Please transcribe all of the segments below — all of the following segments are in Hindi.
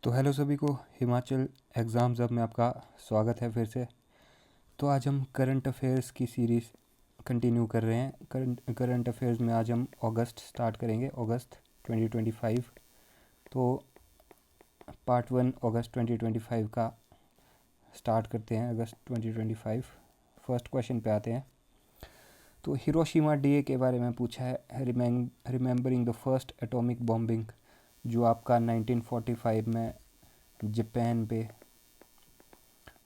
तो हेलो सभी को, हिमाचल एग्ज़ाम्स अब में आपका स्वागत है फिर से। तो आज हम करंट अफेयर्स की सीरीज़ कंटिन्यू कर रहे हैं। करंट अफेयर्स में आज हम अगस्त स्टार्ट करेंगे, अगस्त 2025। तो पार्ट 1 अगस्त 2025 का स्टार्ट करते हैं। अगस्त 2025 फर्स्ट क्वेश्चन पे आते हैं। तो हिरोशिमा डे के बारे में पूछा है, remembering the first atomic bombing, जो आपका 1945 में जापान पे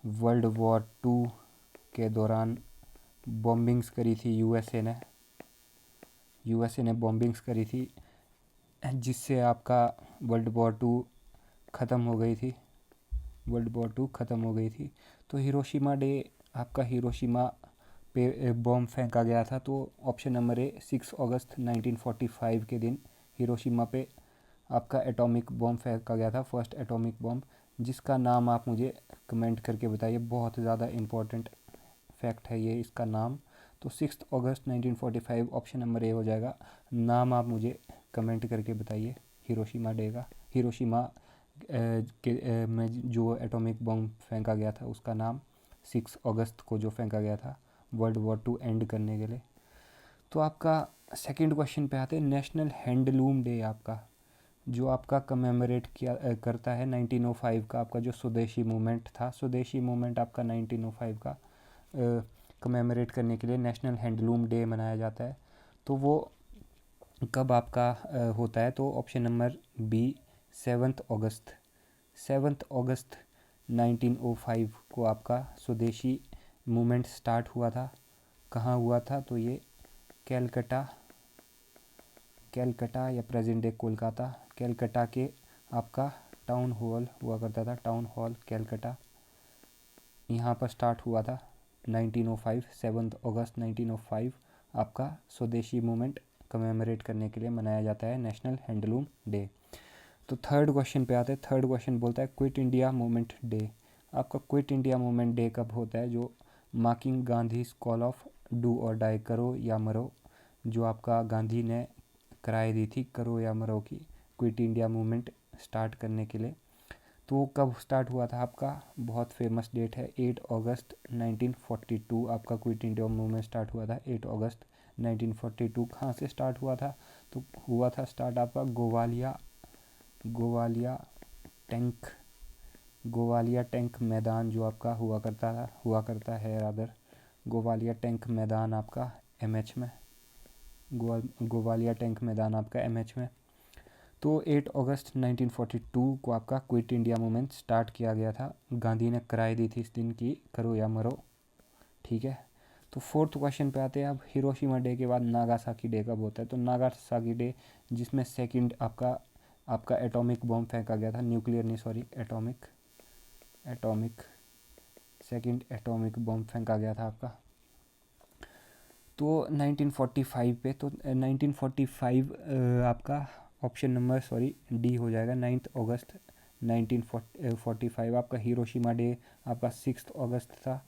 वर्ल्ड वॉर 2 के दौरान बॉम्बिंग्स करी थी। यूएसए ने बॉम्बिंग्स करी थी, जिससे आपका वर्ल्ड वॉर 2 ख़त्म हो गई थी। तो हिरोशिमा डे, आपका हिरोशिमा पे बॉम्ब फेंका गया था। तो ऑप्शन नंबर ए 6 अगस्त 1945 के दिन हिरोशिमा पे आपका एटॉमिक बॉम्ब फेंका गया था, फर्स्ट एटॉमिक बॉम्ब, जिसका नाम आप मुझे कमेंट करके बताइए। बहुत ज़्यादा इम्पोर्टेंट फैक्ट है ये, इसका नाम। तो 6 अगस्त 1945 ऑप्शन नंबर ए हो जाएगा। नाम आप मुझे कमेंट करके बताइए हिरोशिमा डे का। हिरोशिमा में जो एटॉमिक बॉम्ब फेंका गया था उसका नाम, 6 अगस्त को जो फेंका गया था वर्ल्ड वॉर 2 एंड करने के लिए। तो आपका सेकंड क्वेश्चन पे आते हैं। नेशनल हैंडलूम डे आपका जो आपका कमेमोरेट किया करता है 1905 का, आपका जो स्वदेशी मूवमेंट था, स्वदेशी मूवमेंट आपका 1905 का कमेमोरेट करने के लिए नेशनल हैंडलूम डे मनाया जाता है। तो वो कब आपका होता है? तो ऑप्शन नंबर बी 7 अगस्त 1905 को आपका स्वदेशी मूवमेंट स्टार्ट हुआ था। कहाँ हुआ था? तो ये कैलकटा या प्रेजेंट डे कोलकाता, कैलकटा के आपका टाउन हॉल हुआ करता था, टाउन हॉल कैलकटा, यहाँ पर स्टार्ट हुआ था 1905। 7 अगस्त 1905 आपका स्वदेशी मूवमेंट कमेमोरेट करने के लिए मनाया जाता है नेशनल हैंडलूम डे। तो थर्ड क्वेश्चन पे आते हैं। थर्ड क्वेश्चन बोलता है क्विट इंडिया मूवमेंट डे। आपका क्विट इंडिया मूवमेंट डे कब होता है? जो marking Gandhi's call of do और डाई, करो या मरो, जो आपका गांधी ने कराई दी थी, करो या मरो की, क्विट इंडिया मूवमेंट स्टार्ट करने के लिए। तो वो कब स्टार्ट हुआ था? आपका बहुत फेमस डेट है 8 अगस्त 1942 आपका क्विट इंडिया मूवमेंट स्टार्ट हुआ था 8 अगस्त 1942। कहाँ से स्टार्ट हुआ था? तो हुआ था स्टार्ट आपका गोवालिया टैंक मैदान, जो आपका हुआ करता है रादर, गोवालिया टैंक मैदान आपका एमएच में, गोवालिया टैंक मैदान आपका एमएच में। तो 8 अगस्त 1942 को आपका क्विट इंडिया मूवमेंट स्टार्ट किया गया था। गांधी ने कराई दी थी इस दिन की, करो या मरो, ठीक है। तो फोर्थ क्वेश्चन पे आते हैं। अब हिरोशिमा डे के बाद नागासाकी डे कब होता है? तो नागासाकी डे, जिसमें सेकंड आपका एटॉमिक बॉम्ब फेंका गया था, न्यूक्लियर नहीं सॉरी, सेकंड एटॉमिक बॉम्ब फेंका गया था आपका, तो 1945 पे। तो 1945 आपका ऑप्शन नंबर डी हो जाएगा। 9 अगस्त 1945 आपका हिरोशिमा डे आपका 6 अगस्त था,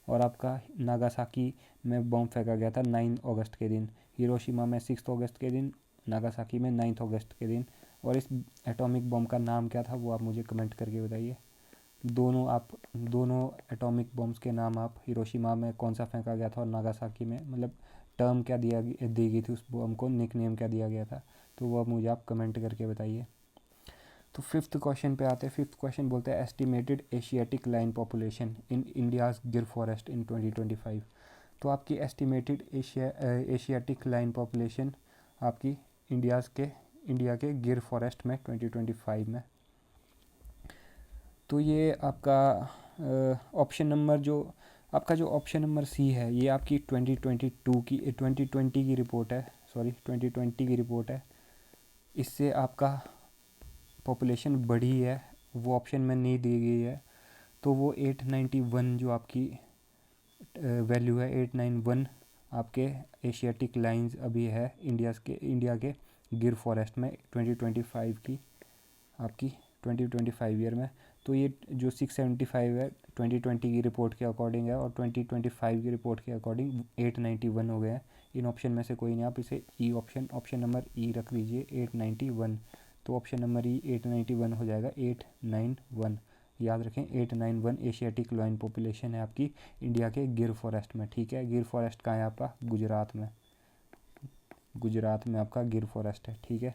और आपका नागासाकी में बॉम्ब फेंका गया था 9 अगस्त के दिन। हिरोशिमा में 6 अगस्त के दिन, नागासाकी में 9 अगस्त के दिन। और इस एटॉमिक बॉम्ब का नाम क्या था वो आप मुझे कमेंट करके बताइए। दोनों एटॉमिक बॉम्ब्स के नाम आप, हिरोशिमा में कौन सा फेंका गया था और नागासाकी में, मतलब टर्म क्या दी गई थी उस बॉम्ब को, निक नेम क्या दिया गया था, तो वो अब मुझे आप कमेंट करके बताइए। तो फिफ्थ क्वेश्चन पे आते हैं। फिफ्थ क्वेश्चन बोलते हैं estimated Asiatic lion population in India's गिर फॉरेस्ट इन 2025। तो आपकी एस्टिमेटेड एशियाटिक लाइन पॉपुलेशन आपकी इंडिया के गिर फॉरेस्ट में 2025 में। तो ये आपका ऑप्शन नंबर जो ऑप्शन नंबर सी है, ये आपकी 2020 की रिपोर्ट है, 2020 की रिपोर्ट है। इससे आपका पॉपुलेशन बढ़ी है, वो ऑप्शन में नहीं दी गई है। तो वो 891 जो आपकी वैल्यू है, 891 आपके एशियाटिक लाइंस अभी है इंडिया के गिर फॉरेस्ट में 2025 की, आपकी 2025 ईयर में। तो ये जो 675 है 2020 की रिपोर्ट के अकॉर्डिंग है, और 2025 की रिपोर्ट के अकॉर्डिंग 891 हो गए हैं। इन ऑप्शन में से कोई नहीं, आप इसे ऑप्शन नंबर ई रख लीजिए, 891। तो ऑप्शन नंबर ई 891 हो जाएगा, 891। याद रखें 891 एशियाटिक लॉयन पॉपुलेशन है आपकी इंडिया के गिर फॉरेस्ट में, ठीक है। गिर फॉरेस्ट कहाँ है आपका? गुजरात में, गुजरात में आपका गिर फॉरेस्ट है, ठीक है।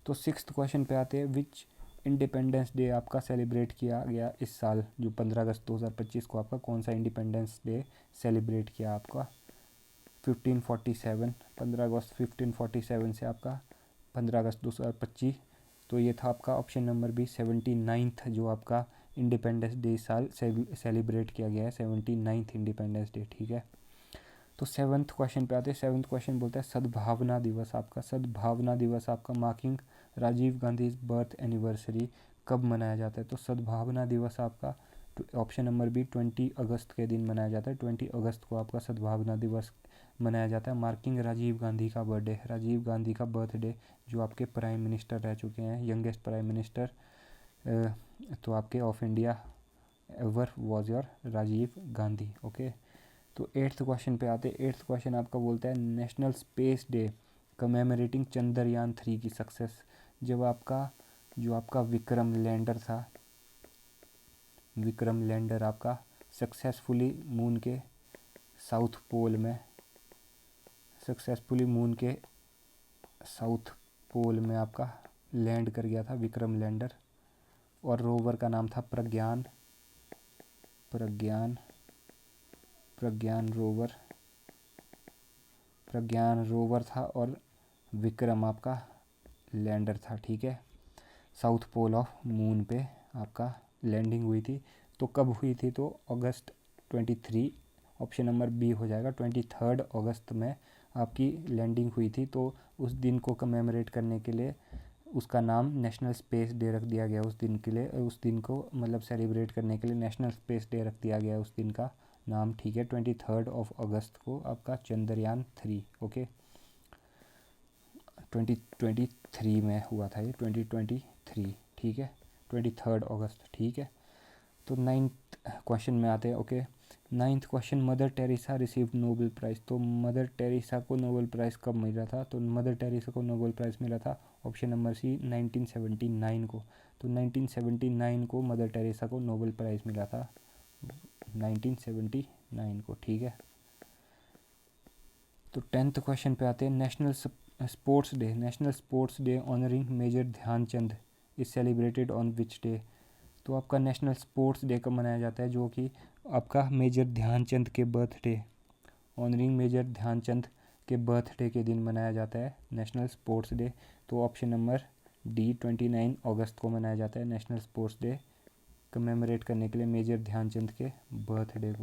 तो 6th क्वेश्चन पे आते हैं, विच इंडिपेंडेंस डे आपका सेलिब्रेट किया गया इस साल, जो 15 अगस्त 2025 को आपका कौन सा इंडिपेंडेंस डे सेलिब्रेट किया आपका? 1547, 15 अगस्त 1547 से आपका 15 अगस्त 2025, तो ये था आपका ऑप्शन नंबर बी 79th जो आपका इंडिपेंडेंस डे साल सेलिब्रेट किया गया है, 79th इंडिपेंडेंस डे, ठीक है। तो 7th क्वेश्चन पे आते हैं। 7th क्वेश्चन बोलता है सद्भावना दिवस आपका, सद्भावना दिवस आपका marking Rajiv Gandhi birth anniversary कब मनाया जाता है? तो सद्भावना दिवस आपका ऑप्शन नंबर बी 20 अगस्त के दिन मनाया जाता है, 20 अगस्त को आपका सद्भावना दिवस मनाया जाता है। मार्किंग राजीव गांधी का बर्थडे, राजीव गांधी का बर्थडे जो आपके प्राइम मिनिस्टर रह चुके हैं, यंगेस्ट प्राइम मिनिस्टर तो आपके of India ever was your Rajiv Gandhi, okay. तो 8th क्वेश्चन पे आते हैं। 8th क्वेश्चन आपका बोलता है national space day commemorating Chandrayaan 3 की सक्सेस, जब आपका जो आपका विक्रम लैंडर था, विक्रम लैंडर आपका सक्सेसफुली मून के साउथ पोल में, सक्सेसफुली मून के साउथ पोल में आपका लैंड कर गया था विक्रम लैंडर, और रोवर का नाम था प्रज्ञान, प्रज्ञान, प्रज्ञान रोवर, प्रज्ञान रोवर था और विक्रम आपका लैंडर था, ठीक है। साउथ पोल ऑफ मून पे आपका लैंडिंग हुई थी। तो कब हुई थी? तो अगस्त 23, ऑप्शन नंबर बी हो जाएगा, 23 अगस्त में आपकी लैंडिंग हुई थी। तो उस दिन को कमेमोरेट करने के लिए उसका नाम नेशनल स्पेस डे रख दिया गया उस दिन के लिए, उस दिन को मतलब सेलिब्रेट करने के लिए नेशनल स्पेस डे रख दिया गया उस दिन का नाम, ठीक है। 23 अगस्त को आपका चंद्रयान 3, ओके, 2023 में हुआ था ये, 2023, ठीक है, 23 अगस्त, ठीक है। तो 9th क्वेश्चन में आते हैं, okay. 9th question, mother Teresa received Nobel prize, तो मदर टेरेसा को नोबेल प्राइज़ कब मिला था? तो मदर टेरेसा को नोबेल प्राइज़ मिला था ऑप्शन नंबर सी 1979 को, तो 1979 को मदर टेरेसा को नोबेल प्राइज़ मिला था, 1979 को, ठीक है। तो 10th क्वेश्चन पे आते हैं, national sports day, national sports day honouring major Dhyan Chand is celebrated on which day, तो आपका नेशनल स्पोर्ट्स डे कब मनाया जाता है? जो कि आपका मेजर ध्यानचंद के बर्थडे, ऑनरिंग मेजर ध्यानचंद के बर्थडे के दिन मनाया जाता है नेशनल स्पोर्ट्स डे। तो ऑप्शन नंबर डी 29 अगस्त को मनाया जाता है नेशनल स्पोर्ट्स डे, कमेमोरेट करने के लिए मेजर ध्यानचंद के बर्थडे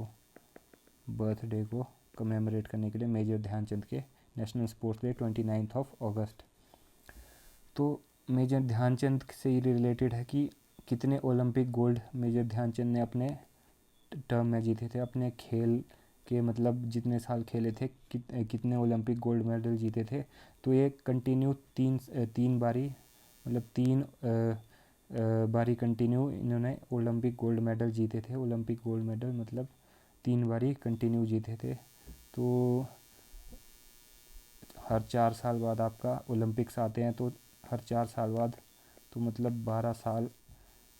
को कमेमोरेट करने के लिए मेजर ध्यानचंद के नेशनल स्पोर्ट्स डे 29 अगस्त। तो मेजर ध्यानचंद से ही रिलेटेड है कि कितने ओलंपिक गोल्ड मेजर ध्यानचंद ने अपने टर्म में जीते थे, अपने खेल के मतलब जितने साल खेले थे कितने ओलंपिक गोल्ड मेडल जीते थे। तो ये कंटिन्यू तीन बारी मतलब तीन बारी कंटिन्यू इन्होंने ओलंपिक गोल्ड मेडल जीते थे, ओलंपिक गोल्ड मेडल मतलब 3 बारी कंटिन्यू जीते थे। तो हर 4 साल बाद आपका ओलंपिक्स आते हैं, तो हर 4 साल बाद तो मतलब 12 साल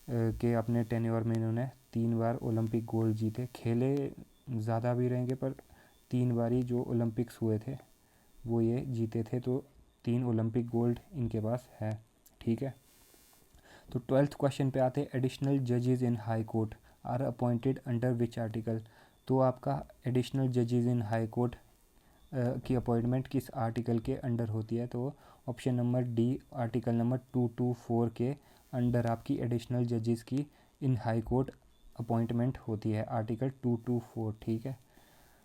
के अपने टेन्योर में इन्होंने 3 बार ओलंपिक गोल्ड जीते। खेले ज़्यादा भी रहेंगे पर 3 बारी जो ओलंपिक्स हुए थे वो ये जीते थे, तो 3 ओलंपिक गोल्ड इनके पास है, ठीक है। तो 12th क्वेश्चन पे आते हैं, एडिशनल जजेस in high court are appointed under which article, तो आपका एडिशनल जजेस इन हाई कोर्ट की अपॉइंटमेंट किस आर्टिकल के अंडर होती है? तो option number D article number 224 के अंडर आपकी एडिशनल जजेस की इन हाई कोर्ट अपॉइंटमेंट होती है, आर्टिकल 224, ठीक है।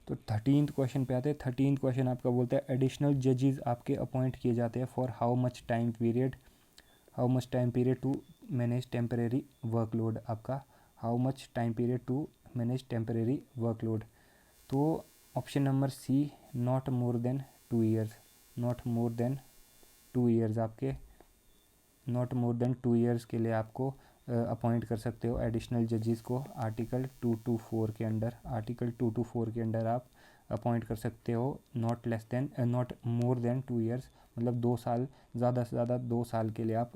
तो 13th क्वेश्चन पे आते हैं। 13th क्वेश्चन आपका बोलता है एडिशनल जजेस आपके अपॉइंट किए जाते हैं for how much time period to manage temporary workload, आपका how much time period to manage temporary workload. तो option number C not more than 2 years, not more than 2 years आपके नॉट मोर देन 2 ईयर्स के लिए आपको अपॉइंट कर सकते हो एडिशनल जजेस को, आर्टिकल 224 के अंडर, आर्टिकल 224 के अंडर आप अपॉइंट कर सकते हो। नॉट मोर देन 2 ईयर्स मतलब 2 साल, ज़्यादा से ज़्यादा 2 साल के लिए आप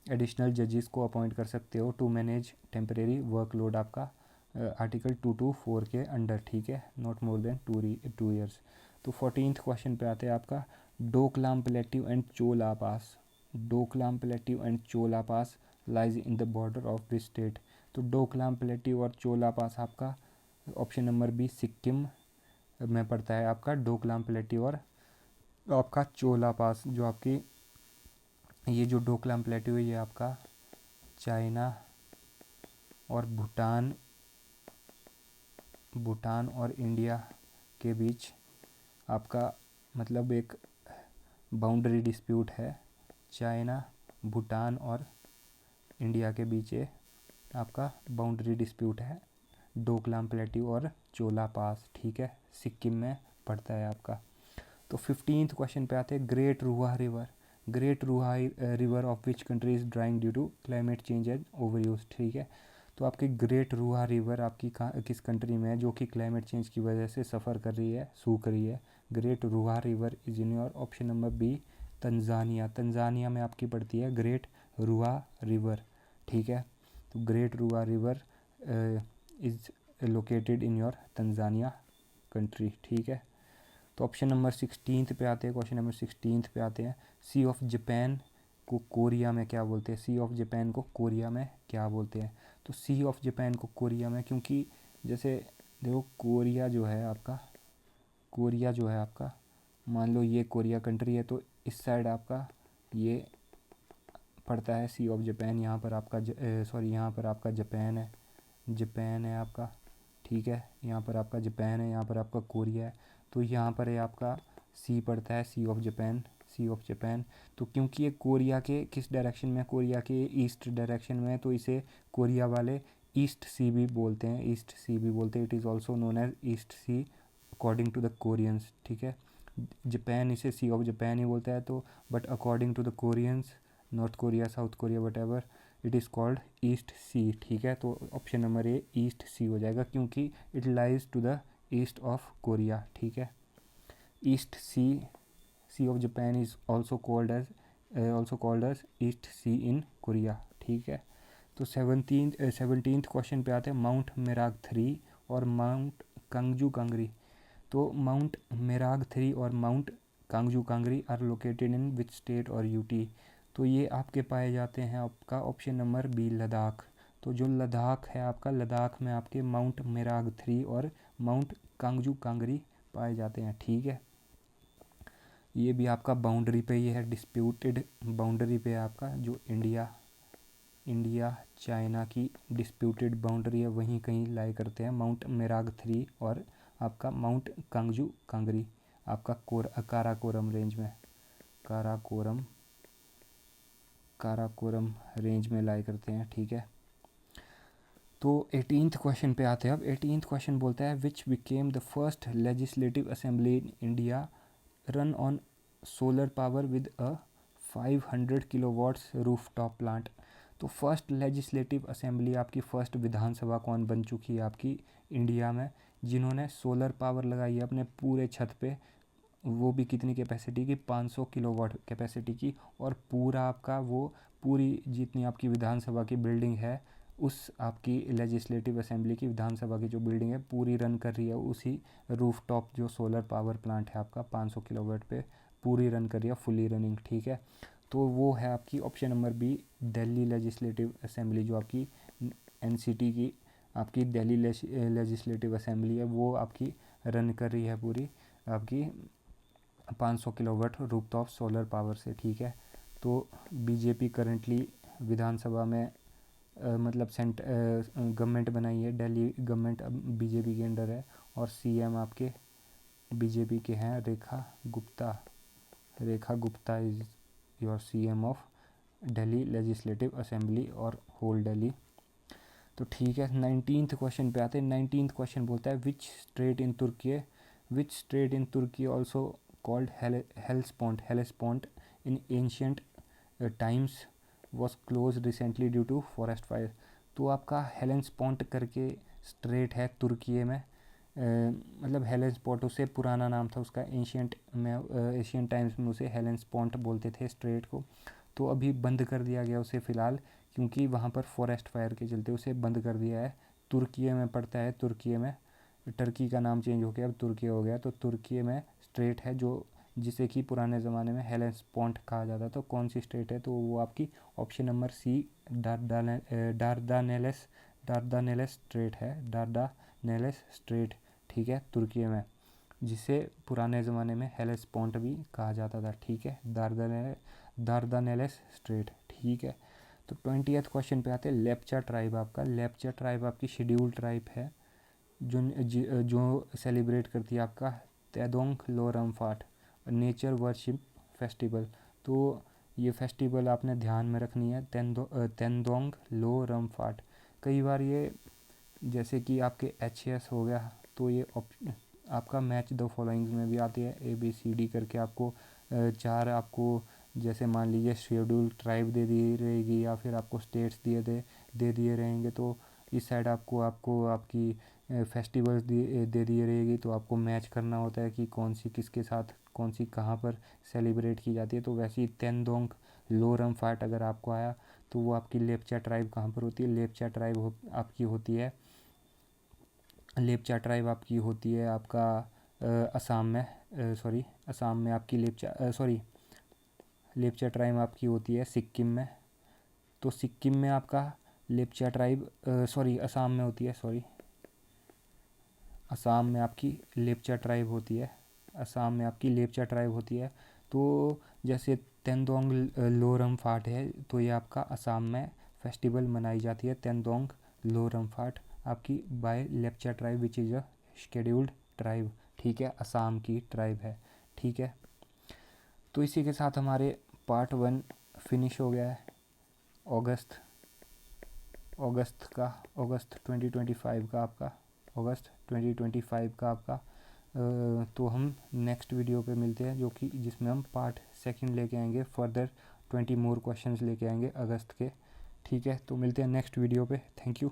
एडिशनल जजेस को अपॉइंट कर सकते हो टू मैनेज टेम्परेरी वर्कलोड आपका आर्टिकल 224 के अंडर, ठीक है, नॉट मोर देन 2 ईयर्स। तो 14th क्वेश्चन पे आते हैं आपका Doklam plateau and Chola pass. Doklam plateau and Chola pass lies in the border of which state. तो डोकलाम प्लेट्यू और चोला पास आपका ऑप्शन नंबर बी सिक्किम में पड़ता है आपका डोकलाम प्लेट्यू और आपका चोला पास। जो आपकी ये जो डोकलाम प्लेट्यू है ये आपका चाइना और भूटान और इंडिया के बीच आपका मतलब एक बाउंड्री डिस्प्यूट है। चाइना भूटान और इंडिया के बीच ये आपका बाउंड्री डिस्प्यूट है डोकलाम प्लेट्यू और चोला पास, ठीक है, सिक्किम में पड़ता है आपका। तो 15th क्वेश्चन पे आते हैं great Ruaha river. Great Ruaha river of which country is drying due to climate change and over use, ठीक है। तो आपकी ग्रेट रूहा रिवर आपकी किस कंट्री में है जो कि क्लाइमेट चेंज की वजह से सफ़र कर रही है, सूख रही है। Great Ruaha river is in your option number B Tanzania. Tanzania में आपकी पड़ती है ग्रेट रूहा रिवर, ठीक है। तो great Ruaha river is located in your Tanzania country, ठीक है। तो ऑप्शन नंबर 16 पे आते हैं, क्वेश्चन नंबर 16 पे आते हैं सी ऑफ जापान को कोरिया में क्या बोलते हैं। सी ऑफ जापान को कोरिया में क्या बोलते हैं। तो सी ऑफ जापान को कोरिया में, क्योंकि जैसे देखो कोरिया जो है आपका मान लो ये कोरिया कंट्री है, तो इस साइड आपका ये पड़ता है सी ऑफ जापान। यहाँ पर आपका यहाँ पर आपका जापान है आपका, ठीक है। यहाँ पर आपका जापान है, यहाँ पर आपका कोरिया है, तो यहाँ पर है आपका सी पड़ता है सी ऑफ जापान। तो क्योंकि ये कोरिया के किस डायरेक्शन में, कोरिया के ईस्ट डायरेक्शन में है, तो इसे कोरिया वाले ईस्ट सी भी बोलते हैं, it is also known as East Sea according to the Koreans, ठीक है। जापान इसे सी ऑफ जापान ही बोलता है, तो but according to the Koreans, North Korea, South Korea, whatever, it is called East Sea, ठीक है। तो option number A East Sea हो जाएगा, क्योंकि it lies to the east of Korea, ठीक है। East Sea of Japan is also called as East Sea in Korea, ठीक है। तो 17th क्वेश्चन पे आते हैं माउंट मेराग 3 और माउंट कांगजू कांगरी। तो माउंट मेराग 3 और mount Kangju Kangri are located in which state और यूटी। तो ये आपके पाए जाते हैं आपका ऑप्शन नंबर बी लद्दाख। तो जो लद्दाख है आपका, लद्दाख में आपके माउंट मेराग 3 और माउंट कांगजू कांगरी पाए जाते हैं, ठीक है। ये भी आपका बाउंड्री पे ही है, डिस्प्यूटेड बाउंड्री पे है आपका, जो इंडिया चाइना की डिस्प्यूटेड बाउंड्री है वहीं कहीं लाई करते हैं माउंट मेराग 3 और आपका माउंट कांगजू कांगरी आपका काराकोरम रेंज में, काराकोरम रेंज में लाई करते हैं, ठीक है। तो 18th क्वेश्चन पे आते हैं अब। 18th क्वेश्चन बोलता है which became the first legislative assembly in India run on solar power with a 500 kilowatts rooftop plant. तो फर्स्ट लेजिस्लेटिव असेंबली आपकी, फर्स्ट विधानसभा कौन बन चुकी है आपकी इंडिया में, जिन्होंने सोलर पावर लगाई है अपने पूरे छत पे, वो भी कितनी कैपेसिटी की, 500 किलोवाट कैपेसिटी की, और पूरा आपका वो पूरी जितनी आपकी विधानसभा की बिल्डिंग है, उस आपकी लेजिस्लेटिव असेंबली की विधानसभा की जो बिल्डिंग है पूरी रन कर रही है उसी रूफटॉप जो सोलर पावर प्लांट है आपका 500 किलोवाट पे पूरी रन कर रही है, फुली रनिंग, ठीक है। तो वो है आपकी option number B Delhi legislative assembly, जो आपकी एनसीटी की आपकी दिल्ली लेजिस्लेटिव असेंबली है, वो आपकी रन कर रही है पूरी आपकी 500 किलोवाट रूफटॉप सोलर पावर से, ठीक है। तो बीजेपी करंटली विधानसभा में मतलब गवर्नमेंट बनाई है, दिल्ली गवर्नमेंट अब बीजेपी के अंडर है, और सीएम आपके बीजेपी के हैं Rekha Gupta is your CM of Delhi legislative assembly और होल दिल्ली। तो ठीक है, 19th क्वेश्चन पे आते हैं। 19th क्वेश्चन बोलता है which strait in Turkey also called Hellespont in ancient times was close recently due to forest fire. तो आपका हेलेस्पोंट करके स्ट्रेट है तुर्की में, मतलब हेलेस्पोंट उससे पुराना नाम था उसका, एशियन टाइम्स में उसे हेलेस्पोंट बोलते थे स्ट्रेट को। तो अभी बंद कर दिया गया उसे फ़िलहाल, क्योंकि वहाँ पर फॉरेस्ट फायर के चलते उसे बंद कर दिया है। तुर्की में पड़ता है, तुर्की में, टर्की का नाम चेंज हो गया, अब तुर्की हो गया। तो तुर्की में स्ट्रेट है जो जिसे कि पुराने ज़माने में हेलेस्पोंट कहा जाता था। तो कौन सी स्ट्रेट है, तो वो आपकी ऑप्शन नंबर सी डार्दानेलेस डार्दानेलेस स्ट्रेट है, डार्दानेलेस स्ट्रेट, ठीक है, तुर्की में, जिसे पुराने ज़माने में हेलेस्पोंट भी कहा जाता था, ठीक है, दार्दानेलेस स्ट्रेट, ठीक है। तो 20th क्वेश्चन पे आते हैं। लेप्चा ट्राइब आपकी शेड्यूल्ड ट्राइब है जो सेलिब्रेट करती है आपका तेदोंग लो रमफाट नेचर वर्शिप फेस्टिवल। तो ये फेस्टिवल आपने ध्यान में रखनी है, तेंदोंग लो रमफाट। कई बार ये जैसे कि आपके HAS हो गया, तो ये आपका मैच द फॉलोइंग्स में भी आती है, ABCD करके आपको चार आपको जैसे मान लीजिए शेड्यूल ट्राइब दे दी रहेगी या फिर आपको स्टेट्स दे दिए रहेंगे। तो इस साइड आपको आपकी फेस्टिवल्स दे दिए रहेगी, तो आपको मैच करना होता है कि कौन सी किसके साथ कौन सी कहाँ पर सेलिब्रेट की जाती है। तो वैसे ही तेंदोंग लोरम फाट अगर आपको आया तो वो आपकी लेप्चा ट्राइब कहाँ पर होती है, लेप्चा ट्राइब आपकी होती है, लेप्चा ट्राइब आपकी होती है आपका असम में, असम में आपकी लेप्चा ट्राइब आपकी होती है सिक्किम में। तो सिक्किम में आपका लेप्चा ट्राइब असम में होती है, असम में आपकी लेप्चा ट्राइब होती है, असम में आपकी लेप्चा ट्राइब होती है। तो जैसे तेंदोंग लोरम फाट है, तो ये आपका असम में फेस्टिवल मनाई जाती है, तेंदोंग लोरम फाट आपकी by Lepcha tribe which is a scheduled tribe, ठीक है, असम की ट्राइब है, ठीक है। तो इसी के साथ हमारे पार्ट 1 फिनिश हो गया है अगस्त 2025 का आपका, अगस्त 2025 का आपका। तो हम नेक्स्ट वीडियो पे मिलते हैं, जो कि जिसमें हम पार्ट 2 लेके आएंगे, फर्दर 20 मोर क्वेश्चंस लेके आएंगे अगस्त के, ठीक है। तो मिलते हैं नेक्स्ट वीडियो पे, थैंक यू।